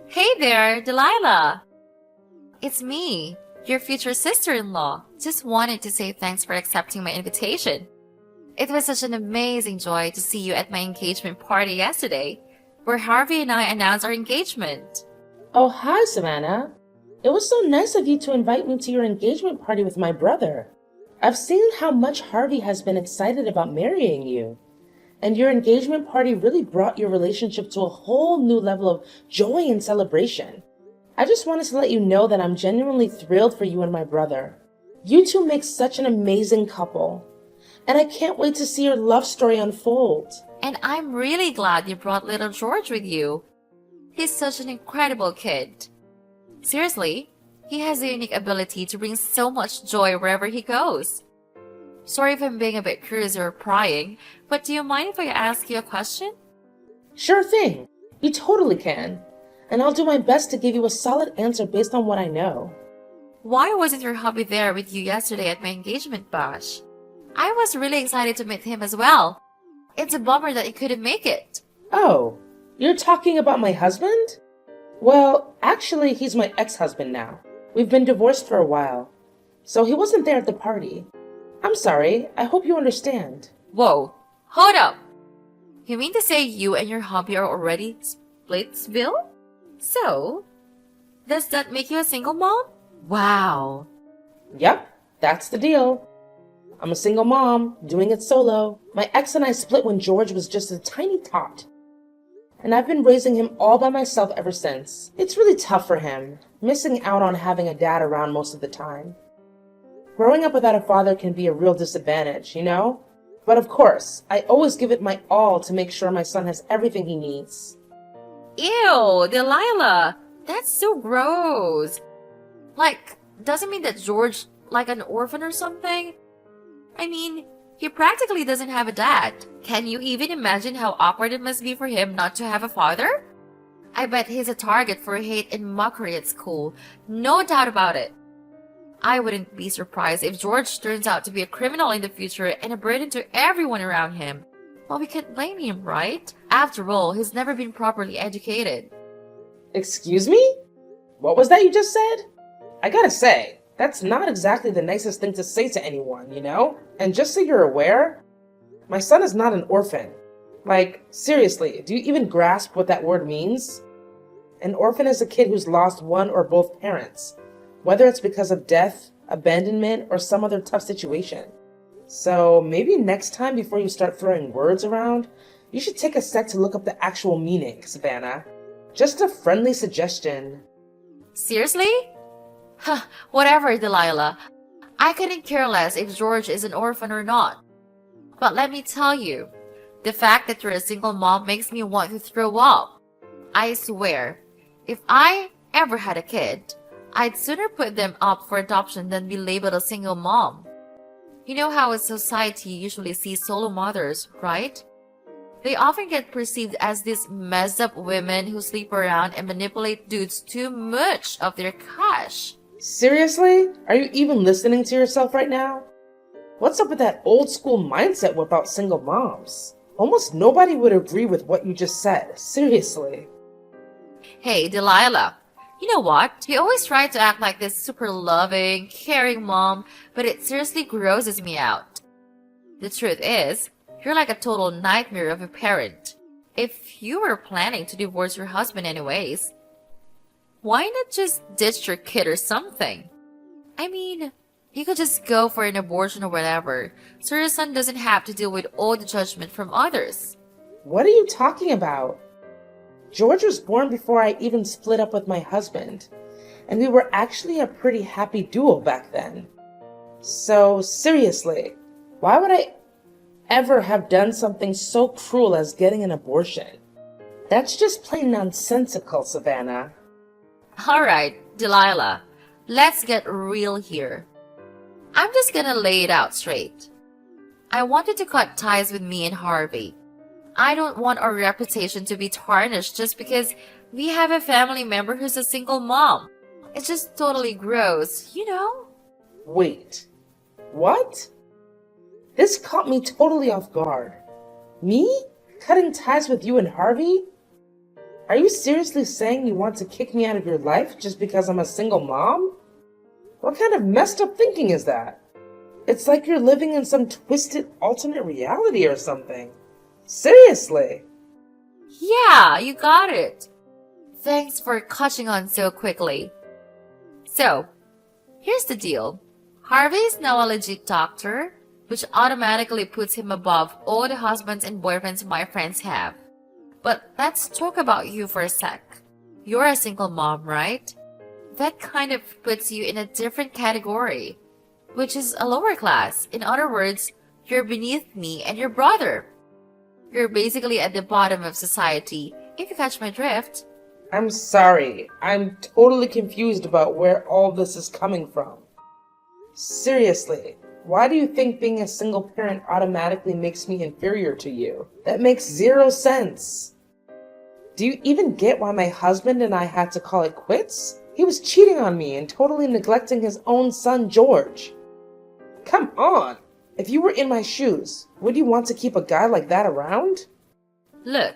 Hey there, Delilah. It's me, your future sister-in-law. Just wanted to say thanks for accepting my invitation. It was such an amazing joy to see you at my engagement party yesterday, where Harvey and I announced our engagement. Oh, hi, Savannah. It was so nice of you to invite me to your engagement party with my brother. I've seen how much Harvey has been excited about marrying you. And your engagement party really brought your relationship to a whole new level of joy and celebration. I just wanted to let you know that I'm genuinely thrilled for you and my brother. You two make such an amazing couple. And I can't wait to see your love story unfold. And I'm really glad you brought little George with you. He's such an incredible kid. Seriously, he has a unique ability to bring so much joy wherever he goes. Sorry if I'm being a bit curious or prying, but do you mind if I ask you a question? Sure thing. You totally can. And I'll do my best to give you a solid answer based on what I know. Why wasn't your hubby there with you yesterday at my engagement bash? I was really excited to meet him as well. It's a bummer that he couldn't make it. Oh, you're talking about my husband? Well, actually, he's my ex-husband now. We've been divorced for a while. So he wasn't there at the party. I'm sorry. I hope you understand. Whoa, hold up. You mean to say you and your hubby are already splitsville? So, does that make you a single mom? Wow. Yep, that's the deal. I'm a single mom, doing it solo. My ex and I split when George was just a tiny tot. And I've been raising him all by myself ever since. It's really tough for him, missing out on having a dad around most of the time. Growing up without a father can be a real disadvantage, you know? But of course, I always give it my all to make sure my son has everything he needs. Ew, Delilah. That's so gross. Like, doesn't mean that George like an orphan or something? I mean, he practically doesn't have a dad. Can you even imagine how awkward it must be for him not to have a father? I bet he's a target for hate and mockery at school. No doubt about it. I wouldn't be surprised if George turns out to be a criminal in the future and a burden to everyone around him. Well, we can't blame him, right? After all, he's never been properly educated. Excuse me? What was that you just said? I gotta say, that's not exactly the nicest thing to say to anyone, you know? And just so you're aware, my son is not an orphan. Like, seriously, do you even grasp what that word means? An orphan is a kid who's lost one or both parents, whether it's because of death, abandonment, or some other tough situation. So maybe next time before you start throwing words around, you should take a sec to look up the actual meaning, Savannah. Just a friendly suggestion. Seriously? Huh, whatever, Delilah. I couldn't care less if George is an orphan or not. But let me tell you, the fact that you're a single mom makes me want to throw up. I swear, if I ever had a kid, I'd sooner put them up for adoption than be labeled a single mom. You know how society usually sees solo mothers, right? They often get perceived as these messed up women who sleep around and manipulate dudes too much of their cash. Seriously? Are you even listening to yourself right now? What's up with that old school mindset about single moms? Almost nobody would agree with what you just said. Seriously. Hey, Delilah. You know what? You always try to act like this super loving, caring mom, but it seriously grosses me out. The truth is, you're like a total nightmare of a parent. If you were planning to divorce your husband anyways, why not just ditch your kid or something? I mean, you could just go for an abortion or whatever, so your son doesn't have to deal with all the judgment from others. What are you talking about? George was born before I even split up with my husband, and we were actually a pretty happy duo back then. So seriously, why would I ever have done something so cruel as getting an abortion? That's just plain nonsensical, Savannah. Alright, Delilah, let's get real here. I'm just gonna lay it out straight. I wanted to cut ties with me and Harvey. I don't want our reputation to be tarnished just because we have a family member who's a single mom. It's just totally gross, you know? Wait, what? This caught me totally off guard. Me? Cutting ties with you and Harvey? Are you seriously saying you want to kick me out of your life just because I'm a single mom? What kind of messed up thinking is that? It's like you're living in some twisted alternate reality or something. Seriously. Yeah, you got it. Thanks for catching on so quickly. So, here's the deal. Harvey is now a legit doctor, which automatically puts him above all the husbands and boyfriends my friends have. But let's talk about you for a sec. You're a single mom, right? That kind of puts you in a different category, which is a lower class. In other words, you're beneath me and your brother. You're basically at the bottom of society, if you catch my drift. I'm sorry. I'm totally confused about where all this is coming from. Seriously, why do you think being a single parent automatically makes me inferior to you? That makes zero sense. Do you even get why my husband and I had to call it quits? He was cheating on me and totally neglecting his own son, George. Come on! If you were in my shoes, would you want to keep a guy like that around? Look,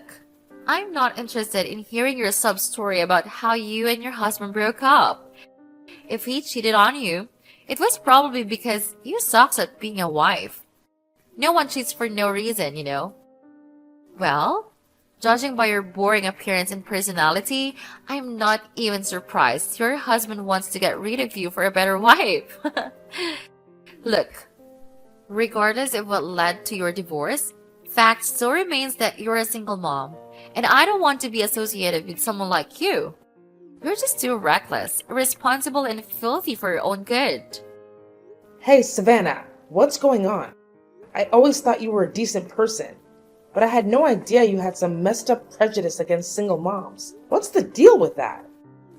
I'm not interested in hearing your sub-story about how you and your husband broke up. If he cheated on you, it was probably because you sucks at being a wife. No one cheats for no reason, you know. Well, judging by your boring appearance and personality, I'm not even surprised your husband wants to get rid of you for a better wife. Look, regardless of what led to your divorce, fact still remains that you're a single mom, and I don't want to be associated with someone like you. You're just too reckless, irresponsible, and filthy for your own good. Hey, Savannah, what's going on? I always thought you were a decent person, but I had no idea you had some messed up prejudice against single moms. What's the deal with that?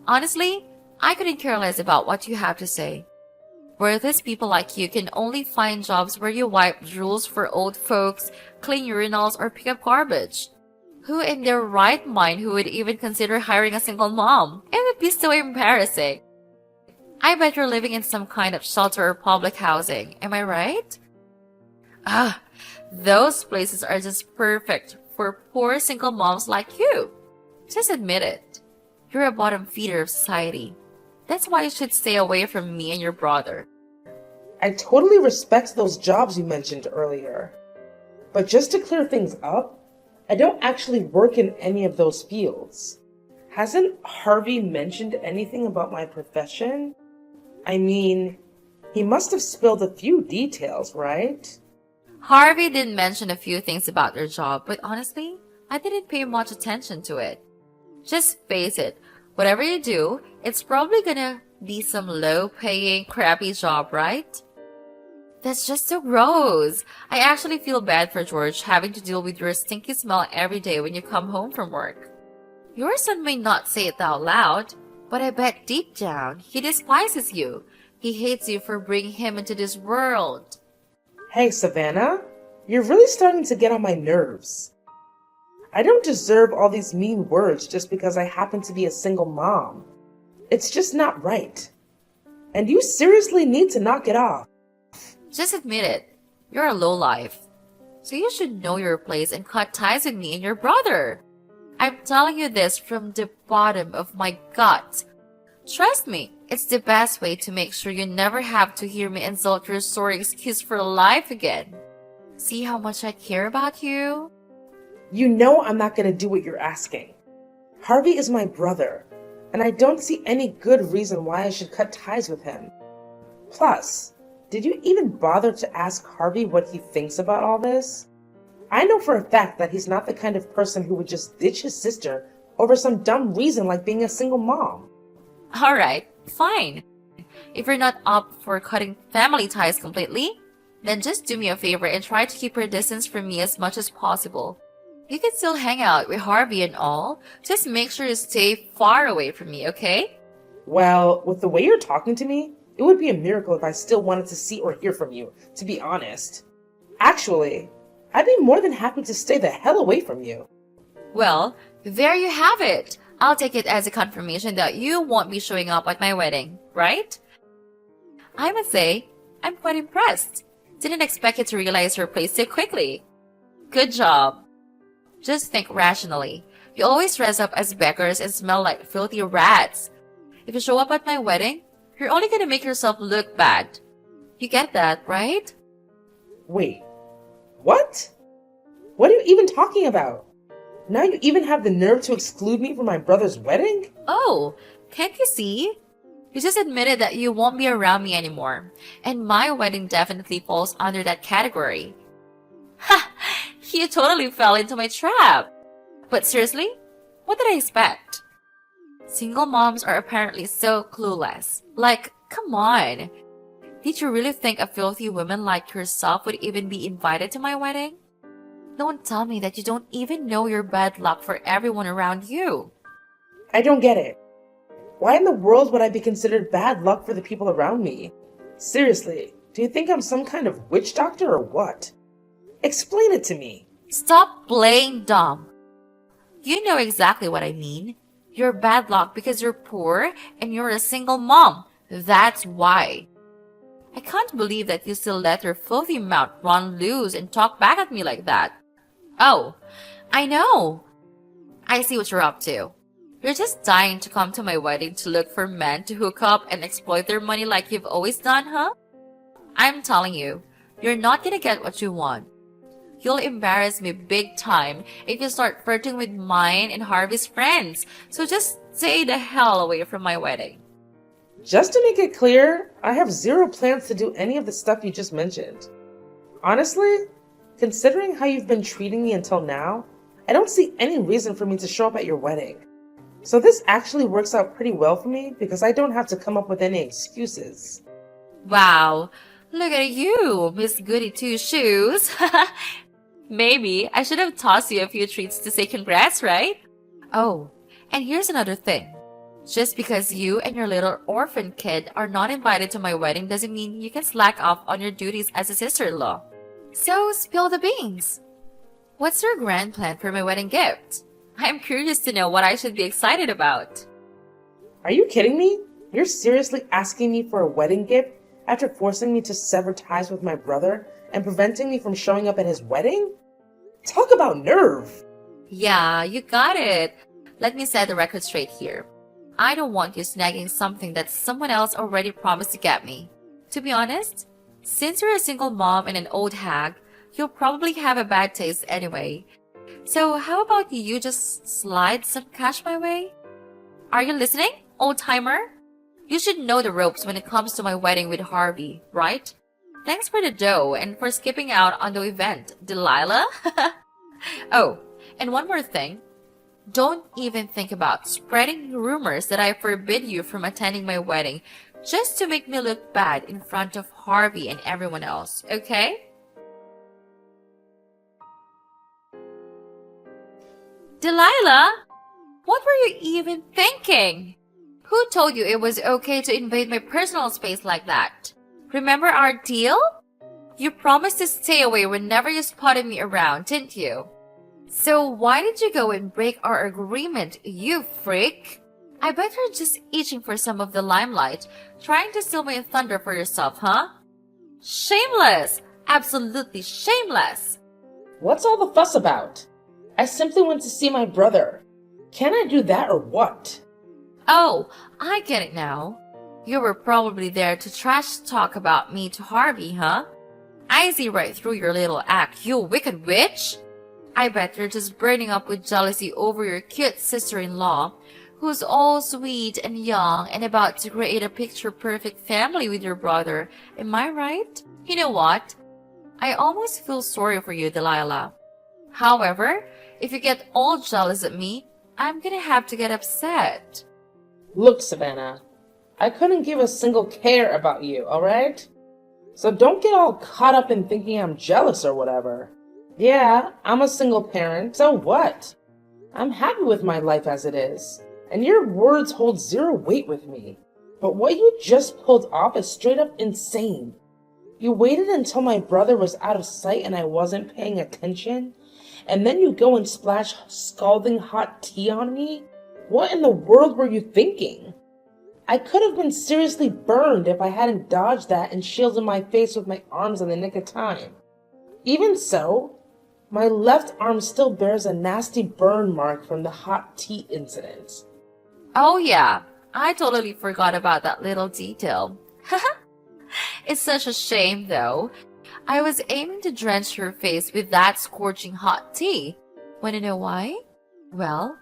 Honestly, I couldn't care less about what you have to say. Worthless people like you can only find jobs where you wipe drools for old folks, clean urinals, or pick up garbage. Who in their right mind who would even consider hiring a single mom? It would be so embarrassing. I bet you're living in some kind of shelter or public housing, am I right? Those places are just perfect for poor single moms like you. Just admit it. You're a bottom feeder of society. That's why you should stay away from me and your brother. I totally respect those jobs you mentioned earlier. But just to clear things up, I don't actually work in any of those fields. Hasn't Harvey mentioned anything about my profession? I mean, he must have spilled a few details, right? Harvey did mention a few things about your job, but honestly, I didn't pay much attention to it. Just face it, whatever you do, it's probably gonna be some low-paying, crappy job, right? That's just so gross. I actually feel bad for George having to deal with your stinky smell every day when you come home from work. Your son may not say it out loud, but I bet deep down he despises you. He hates you for bringing him into this world. Hey, Savannah, you're really starting to get on my nerves. I don't deserve all these mean words just because I happen to be a single mom. It's just not right. And you seriously need to knock it off. Just admit it. You're a lowlife. So you should know your place and cut ties with me and your brother. I'm telling you this from the bottom of my gut. Trust me, it's the best way to make sure you never have to hear me insult your sorry excuse for life again. See how much I care about you? You know I'm not going to do what you're asking. Harvey is my brother, and I don't see any good reason why I should cut ties with him. Plus, did you even bother to ask Harvey what he thinks about all this? I know for a fact that he's not the kind of person who would just ditch his sister over some dumb reason like being a single mom. Alright, fine. If you're not up for cutting family ties completely, then just do me a favor and try to keep your distance from me as much as possible. You can still hang out with Harvey and all, just make sure you stay far away from me, okay? Well, with the way you're talking to me, it would be a miracle if I still wanted to see or hear from you, to be honest. Actually, I'd be more than happy to stay the hell away from you. Well, there you have it. I'll take it as a confirmation that you won't be showing up at my wedding, right? I must say, I'm quite impressed. Didn't expect you to realize your place so quickly. Good job. Just think rationally. You always dress up as beggars and smell like filthy rats. If you show up at my wedding, you're only gonna make yourself look bad. You get that, right? Wait, what? What are you even talking about? Now you even have the nerve to exclude me from my brother's wedding? Oh, can't you see? You just admitted that you won't be around me anymore, and my wedding definitely falls under that category. Ha! You totally fell into my trap. But seriously, what did I expect? Single moms are apparently so clueless. Like, come on. Did you really think a filthy woman like yourself would even be invited to my wedding? Don't tell me that you don't even know your bad luck for everyone around you. I don't get it. Why in the world would I be considered bad luck for the people around me? Seriously, do you think I'm some kind of witch doctor or what? Explain it to me. Stop playing dumb. You know exactly what I mean. You're bad luck because you're poor and you're a single mom. That's why. I can't believe that you still let your filthy mouth run loose and talk back at me like that. Oh, I know. I see what you're up to. You're just dying to come to my wedding to look for men to hook up and exploit their money like you've always done, huh? I'm telling you, you're not gonna get what you want. You'll embarrass me big time if you start flirting with mine and Harvey's friends, so just stay the hell away from my wedding. Just to make it clear, I have zero plans to do any of the stuff you just mentioned. Honestly, considering how you've been treating me until now, I don't see any reason for me to show up at your wedding. So this actually works out pretty well for me because I don't have to come up with any excuses. Wow, look at you, Miss Goody Two Shoes. Maybe I should have tossed you a few treats to say congrats, right? Oh, and here's another thing. Just because you and your little orphan kid are not invited to my wedding doesn't mean you can slack off on your duties as a sister-in-law. So spill the beans. What's your grand plan for my wedding gift? I'm curious to know what I should be excited about. Are you kidding me? You're seriously asking me for a wedding gift after forcing me to sever ties with my brother and preventing me from showing up at his wedding? Talk about nerve! Yeah, you got it. Let me set the record straight here. I don't want you snagging something that someone else already promised to get me. To be honest, since you're a single mom and an old hag, you'll probably have a bad taste anyway. So how about you just slide some cash my way? Are you listening, old-timer? You should know the ropes when it comes to my wedding with Harvey, right? Thanks for the dough and for skipping out on the event, Delilah. Oh, and one more thing. Don't even think about spreading rumors that I forbid you from attending my wedding just to make me look bad in front of Harvey and everyone else, okay? Delilah, what were you even thinking? Who told you it was okay to invade my personal space like that? Remember our deal? You promised to stay away whenever you spotted me around, didn't you? So why did you go and break our agreement, you freak? I bet you're just itching for some of the limelight, trying to steal my thunder for yourself, huh? Shameless! Absolutely shameless! What's all the fuss about? I simply went to see my brother. Can I do that or what? Oh, I get it now. You were probably there to trash talk about me to Harvey, huh? I see right through your little act, you wicked witch! I bet you're just burning up with jealousy over your cute sister-in-law, who's all sweet and young and about to create a picture-perfect family with your brother. Am I right? You know what? I almost feel sorry for you, Delilah. However, if you get all jealous at me, I'm gonna have to get upset. Look, Savannah, I couldn't give a single care about you, alright? So don't get all caught up in thinking I'm jealous or whatever. Yeah, I'm a single parent, so what? I'm happy with my life as it is, and your words hold zero weight with me. But what you just pulled off is straight up insane. You waited until my brother was out of sight and I wasn't paying attention, and then you go and splash scalding hot tea on me? What in the world were you thinking? I could have been seriously burned if I hadn't dodged that and shielded my face with my arms in the nick of time. Even so, My left arm still bears a nasty burn mark from the hot tea incident. Oh yeah, I totally forgot about that little detail. It's such a shame though. I was aiming to drench your face with that scorching hot tea. Wanna know why? Well,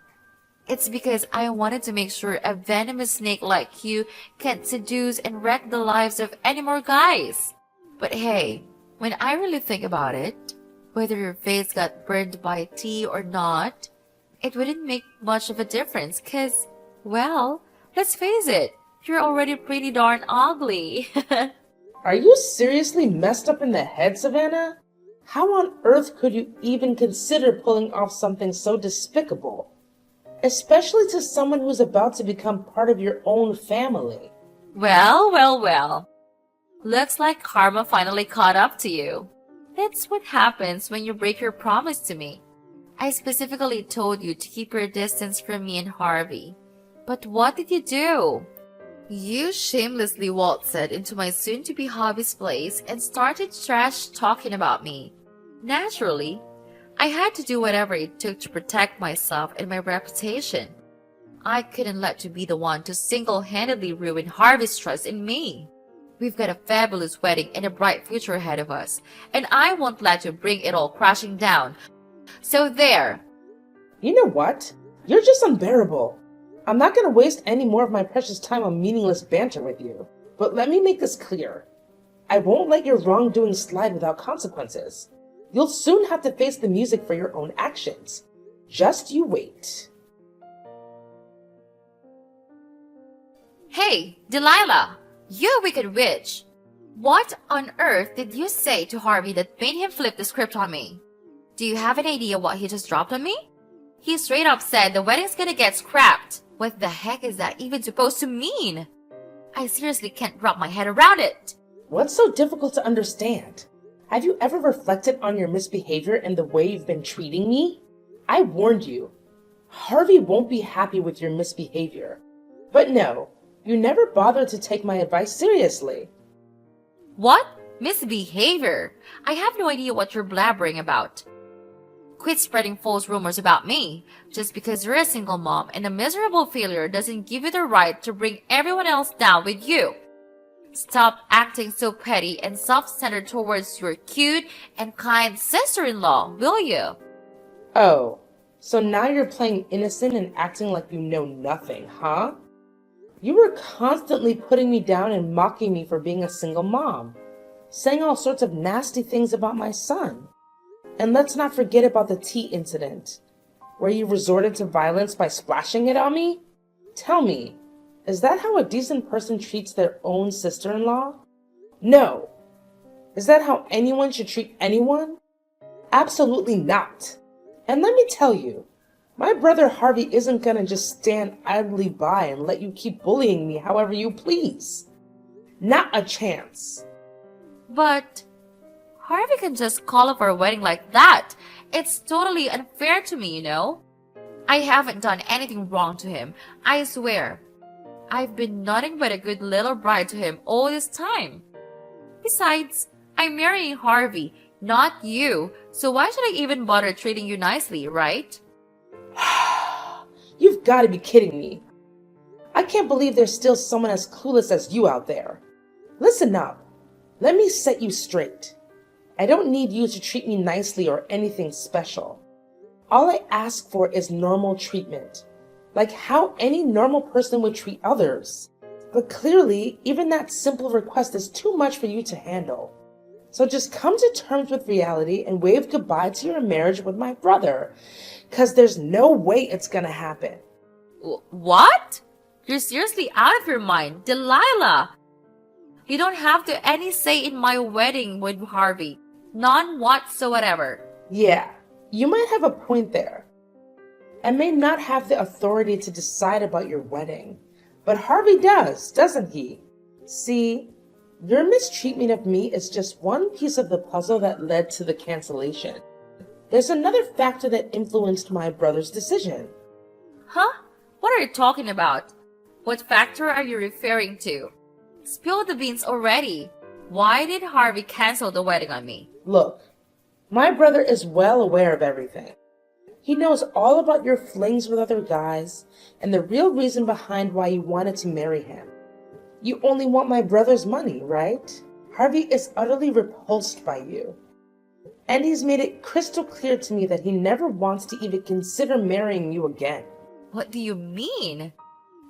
it's because I wanted to make sure a venomous snake like you can't seduce and wreck the lives of any more guys. But hey, when I really think about it, whether your face got burned by tea or not, it wouldn't make much of a difference cause, well, let's face it, you're already pretty darn ugly. Are you seriously messed up in the head, Savannah? How on earth could you even consider pulling off something so despicable? Especially to someone who's about to become part of your own family. Well. Looks like karma finally caught up to you. That's what happens when you break your promise to me. I specifically told you to keep your distance from me and Harvey. But what did you do? You shamelessly waltzed into my soon-to-be hobby's place and started trash-talking about me. Naturally, I had to do whatever it took to protect myself and my reputation. I couldn't let you be the one to single-handedly ruin Harvey's trust in me. We've got a fabulous wedding and a bright future ahead of us, and I won't let you bring it all crashing down. So there. You know what? You're just unbearable. I'm not going to waste any more of my precious time on meaningless banter with you. But let me make this clear. I won't let your wrongdoing slide without consequences. You'll soon have to face the music for your own actions. Just you wait. Hey, Delilah! You wicked witch! What on earth did you say to Harvey that made him flip the script on me? Do you have an idea what he just dropped on me? He straight up said the wedding's gonna get scrapped. What the heck is that even supposed to mean? I seriously can't wrap my head around it. What's so difficult to understand? Have you ever reflected on your misbehavior and the way you've been treating me? I warned you. Harvey won't be happy with your misbehavior. But no, you never bothered to take my advice seriously. What? Misbehavior? I have no idea what you're blabbering about. Quit spreading false rumors about me. Just because you're a single mom and a miserable failure doesn't give you the right to bring everyone else down with you. Stop acting so petty and self-centered towards your cute and kind sister-in-law, will you? Oh, so now you're playing innocent and acting like you know nothing, huh? You were constantly putting me down and mocking me for being a single mom, saying all sorts of nasty things about my son. And let's not forget about the tea incident, where you resorted to violence by splashing it on me? Tell me, is that how a decent person treats their own sister-in-law? No. Is that how anyone should treat anyone? Absolutely not. And let me tell you, my brother Harvey isn't gonna just stand idly by and let you keep bullying me however you please. Not a chance. But Harvey can just call off our wedding like that. It's totally unfair to me, you know? I haven't done anything wrong to him, I swear. I've been nothing but a good little bride to him all this time. Besides, I'm marrying Harvey, not you, so why should I even bother treating you nicely, right? You've got to be kidding me. I can't believe there's still someone as clueless as you out there. Listen up. Let me set you straight. I don't need you to treat me nicely or anything special. All I ask for is normal treatment, like how any normal person would treat others. But clearly, even that simple request is too much for you to handle. So just come to terms with reality and wave goodbye to your marriage with my brother, because there's no way it's gonna happen. What? You're seriously out of your mind, Delilah! You don't have to any say in my wedding with Harvey. None whatsoever. Yeah, you might have a point there. I may not have the authority to decide about your wedding, but Harvey does, doesn't he? See, your mistreatment of me is just one piece of the puzzle that led to the cancellation. There's another factor that influenced my brother's decision. Huh? What are you talking about? What factor are you referring to? Spill the beans already. Why did Harvey cancel the wedding on me? Look, My brother is well aware of everything. He knows all about your flings with other guys and the real reason behind why you wanted to marry him. You only want my brother's money, right? Harvey is utterly repulsed by you. And he's made it crystal clear to me that he never wants to even consider marrying you again. What do you mean?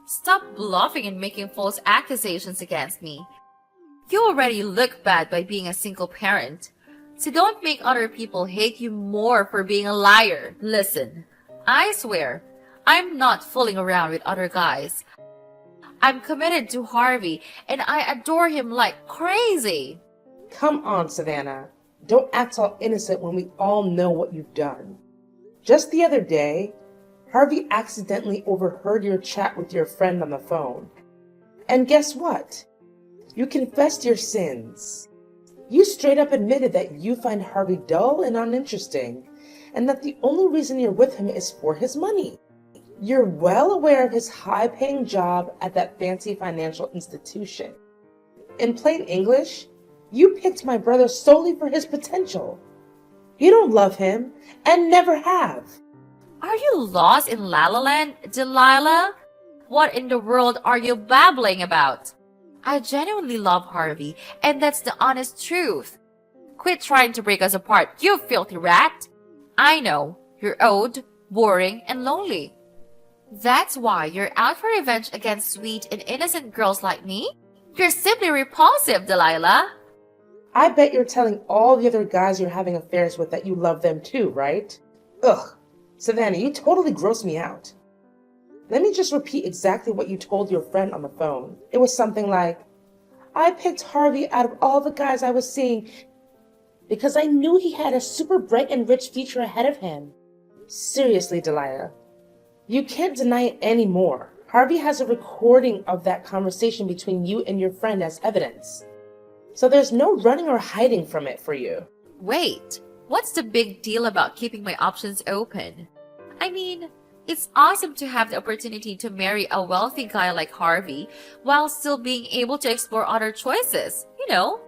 Stop bluffing and making false accusations against me. You already look bad by being a single parent. So don't make other people hate you more for being a liar. Listen, I swear, I'm not fooling around with other guys. I'm committed to Harvey and I adore him like crazy. Come on, Savannah. Don't act all innocent when we all know what you've done. Just the other day, Harvey accidentally overheard your chat with your friend on the phone. And guess what? You confessed your sins. You straight up admitted that you find Harvey dull and uninteresting, and that the only reason you're with him is for his money. You're well aware of his high-paying job at that fancy financial institution. In plain English, you picked my brother solely for his potential. You don't love him, and never have. Are you lost in La La Land, Delilah? What in the world are you babbling about? I genuinely love Harvey, and that's the honest truth. Quit trying to break us apart, you filthy rat. I know, you're old, boring, and lonely. That's why you're out for revenge against sweet and innocent girls like me? You're simply repulsive, Delilah. I bet you're telling all the other guys you're having affairs with that you love them too, right? Ugh, Savannah, you totally gross me out. Let me just repeat exactly what you told your friend on the phone. It was something like, I picked Harvey out of all the guys I was seeing because I knew he had a super bright and rich future ahead of him. Seriously, Delilah, you can't deny it anymore. Harvey has a recording of that conversation between you and your friend as evidence. So there's no running or hiding from it for you. Wait, what's the big deal about keeping my options open? I mean, it's awesome to have the opportunity to marry a wealthy guy like Harvey while still being able to explore other choices, you know?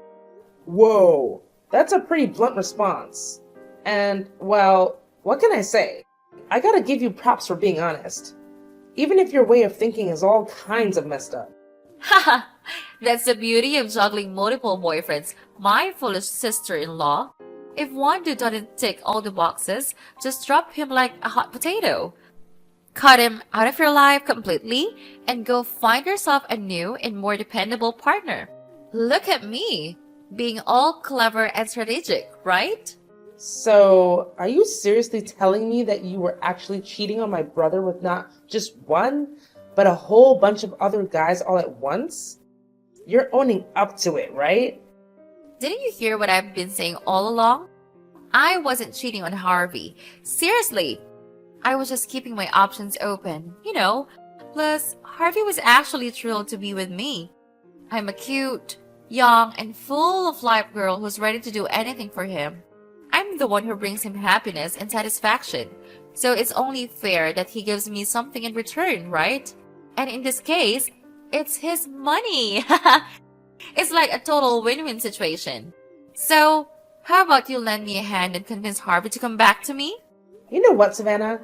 Whoa, that's a pretty blunt response. And, well, what can I say? I gotta give you props for being honest. Even if your way of thinking is all kinds of messed up. Haha, that's the beauty of juggling multiple boyfriends, my foolish sister-in-law. If one dude doesn't tick all the boxes, just drop him like a hot potato. Cut him out of your life completely and go find yourself a new and more dependable partner. Look at me, being all clever and strategic, right? So, are you seriously telling me that you were actually cheating on my brother with not just one, but a whole bunch of other guys all at once? You're owning up to it, right? Didn't you hear what I've been saying all along? I wasn't cheating on Harvey. Seriously. I was just keeping my options open, you know. Plus, Harvey was actually thrilled to be with me. I'm a cute, young, and full of life girl who's ready to do anything for him. I'm the one who brings him happiness and satisfaction. So it's only fair that he gives me something in return, right? And in this case, it's his money. It's like a total win-win situation. So, how about you lend me a hand and convince Harvey to come back to me? You know what, Savannah?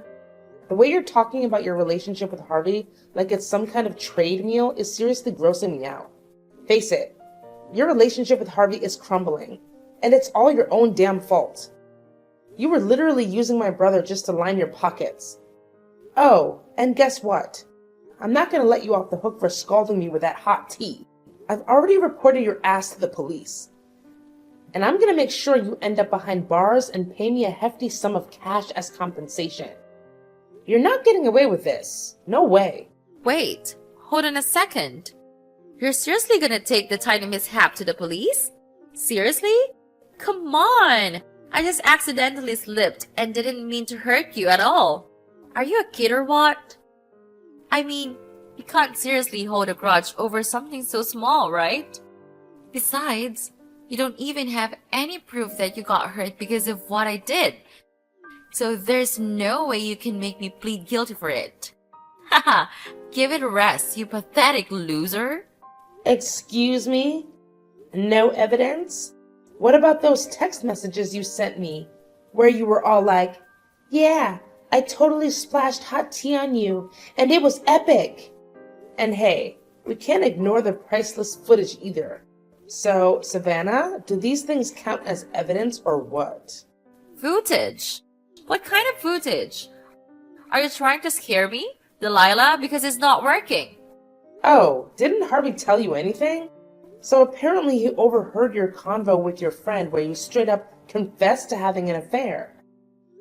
The way you're talking about your relationship with Harvey like it's some kind of trade meal is seriously grossing me out. Face it, your relationship with Harvey is crumbling, and it's all your own damn fault. You were literally using my brother just to line your pockets. Oh, and guess what? I'm not going to let you off the hook for scalding me with that hot tea. I've already reported your ass to the police. And I'm going to make sure you end up behind bars and pay me a hefty sum of cash as compensation. You're not getting away with this. No way. Wait, hold on a second. You're seriously gonna take the tiny mishap to the police? Seriously? Come on! I just accidentally slipped and didn't mean to hurt you at all. Are you a kid or what? I mean, you can't seriously hold a grudge over something so small, right? Besides, you don't even have any proof that you got hurt because of what I did. So there's no way you can make me plead guilty for it. Haha, give it a rest, you pathetic loser. Excuse me? No evidence? What about those text messages you sent me where you were all like, yeah, I totally splashed hot tea on you, and it was epic. And hey, we can't ignore the priceless footage either. So, Savannah, do these things count as evidence or what? Footage? What kind of footage? Are you trying to scare me, Delilah, because it's not working? Oh, didn't Harvey tell you anything? So apparently he overheard your convo with your friend where you straight up confessed to having an affair.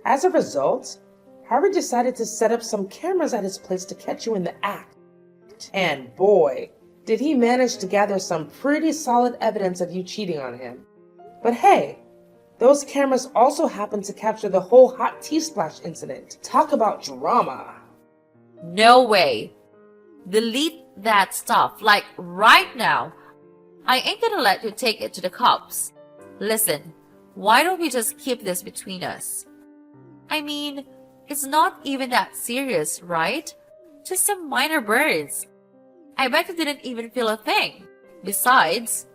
As a result, Harvey decided to set up some cameras at his place to catch you in the act. And boy, did he manage to gather some pretty solid evidence of you cheating on him. But hey, those cameras also happened to capture the whole hot tea splash incident. Talk about drama. No way. Delete that stuff, like right now. I ain't gonna let you take it to the cops. Listen, why don't we just keep this between us? I mean, it's not even that serious, right? Just some minor burns. I bet you didn't even feel a thing. Besides,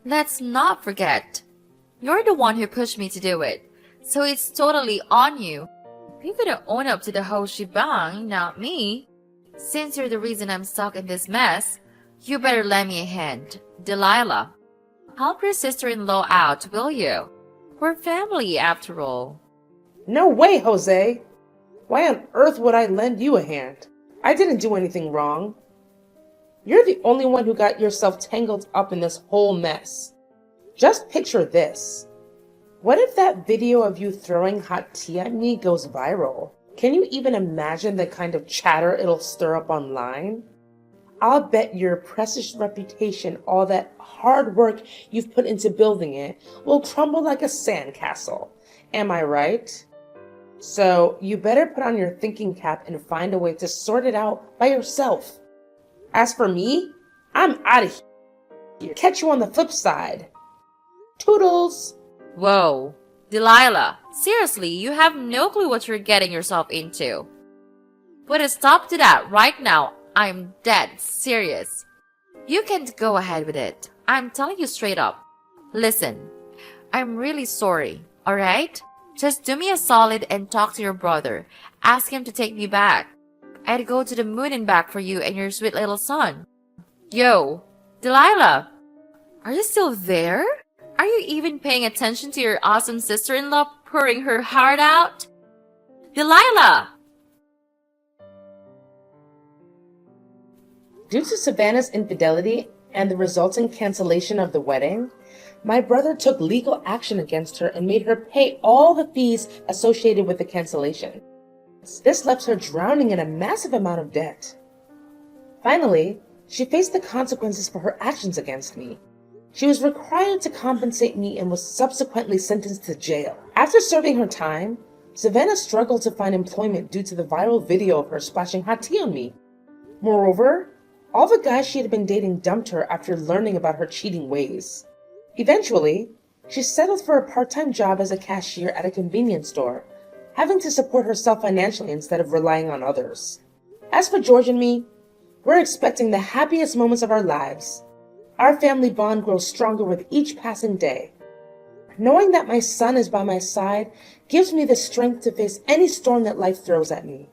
let's not forget, you're the one who pushed me to do it, so it's totally on you. You gotta own up to the whole shebang, not me. Since you're the reason I'm stuck in this mess, you better lend me a hand, Delilah. Help your sister-in-law out, will you? We're family, after all. No way, Jose. Why on earth would I lend you a hand? I didn't do anything wrong. You're the only one who got yourself tangled up in this whole mess. Just picture this. What if that video of you throwing hot tea at me goes viral? Can you even imagine the kind of chatter it'll stir up online? I'll bet your precious reputation, all that hard work you've put into building it, will crumble like a sandcastle. Am I right? So you better put on your thinking cap and find a way to sort it out by yourself. As for me, I'm out of here. Catch you on the flip side. Toodles! Whoa, Delilah, seriously, you have no clue what you're getting yourself into. Put a stop to that right now. I'm dead serious. You can't go ahead with it. I'm telling you straight up. Listen, I'm really sorry, alright? Just do me a solid and talk to your brother. Ask him to take me back. I'd go to the moon and back for you and your sweet little son. Yo, Delilah, are you still there? Are you even paying attention to your awesome sister-in-law pouring her heart out? Delilah! Due to Savannah's infidelity and the resulting cancellation of the wedding, my brother took legal action against her and made her pay all the fees associated with the cancellation. This left her drowning in a massive amount of debt. Finally, she faced the consequences for her actions against me. She was required to compensate me and was subsequently sentenced to jail. After serving her time, Savannah struggled to find employment due to the viral video of her splashing hot tea on me. Moreover, all the guys she had been dating dumped her after learning about her cheating ways. Eventually, she settled for a part-time job as a cashier at a convenience store, having to support herself financially instead of relying on others. As for George and me, we're expecting the happiest moments of our lives. Our family bond grows stronger with each passing day. Knowing that my son is by my side gives me the strength to face any storm that life throws at me.